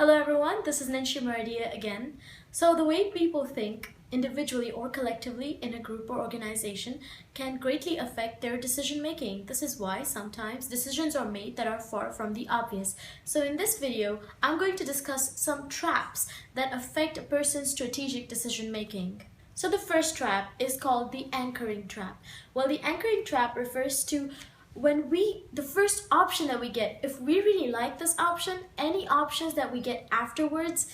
Hello everyone, this is Ninshi Maradia again. So the way people think, individually or collectively in a group or organization, can greatly affect their decision making. This is why sometimes decisions are made that are far from the obvious. So in this video, I'm going to discuss some traps that affect a person's strategic decision making. So the first trap is called the anchoring trap. Well, the anchoring trap refers to the first option that we get, if we really like this option, any options that we get afterwards,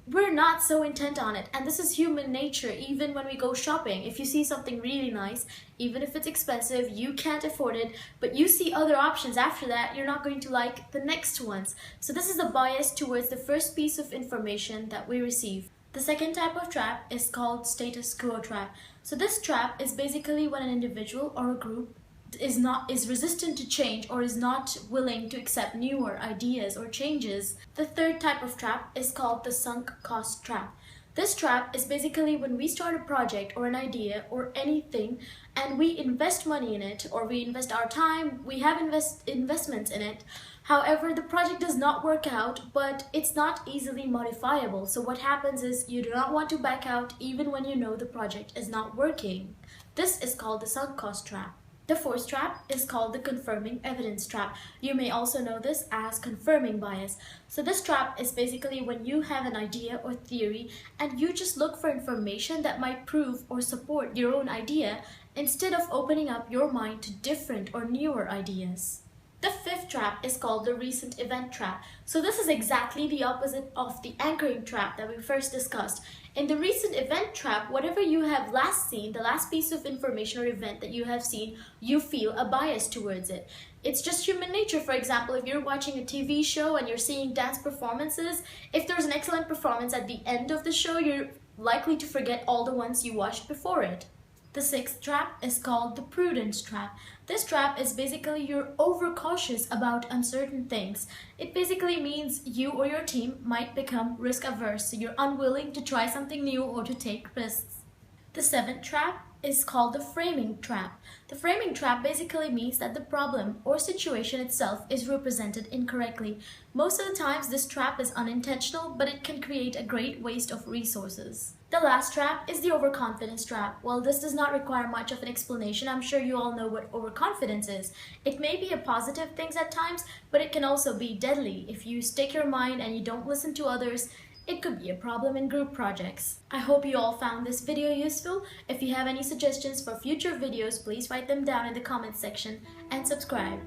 we're not so intent on it. And this is human nature. Even when we go shopping, if you see something really nice, even if it's expensive, you can't afford it, but you see other options after that, you're not going to like the next ones. So this is the bias towards the first piece of information that we receive. The second type of trap is called status quo trap. So this trap is basically when an individual or a group is resistant to change or is not willing to accept newer ideas or changes. The third type of trap is called the sunk cost trap. This trap is basically when we start a project or an idea or anything and we invest money in it, or we invest our time, we have investments in it. However, the project does not work out, but it's not easily modifiable. So what happens is you do not want to back out even when you know the project is not working. This is called the sunk cost trap. The fourth trap is called the confirming evidence trap. You may also know this as confirming bias. So this trap is basically when you have an idea or theory and you just look for information that might prove or support your own idea instead of opening up your mind to different or newer ideas. The fifth trap is called the recent event trap. So this is exactly the opposite of the anchoring trap that we first discussed. In the recent event trap, whatever you have last seen, the last piece of information or event that you have seen, you feel a bias towards it. It's just human nature. For example, if you're watching a TV show and you're seeing dance performances, if there's an excellent performance at the end of the show, you're likely to forget all the ones you watched before it. The sixth trap is called the Prudence Trap. This trap is basically you're overcautious about uncertain things. It basically means you or your team might become risk averse, so you're unwilling to try something new or to take risks. The seventh trap is called the framing trap. The framing trap basically means that the problem or situation itself is represented incorrectly. Most of the times this trap is unintentional, but it can create a great waste of resources. The last trap is the overconfidence trap. Well, this does not require much of an explanation. I'm sure you all know what overconfidence is. It may be a positive thing at times, but it can also be deadly. If you stick your mind and you don't listen to others, it could be a problem in group projects. I hope you all found this video useful. If you have any suggestions for future videos, please write them down in the comments section and subscribe.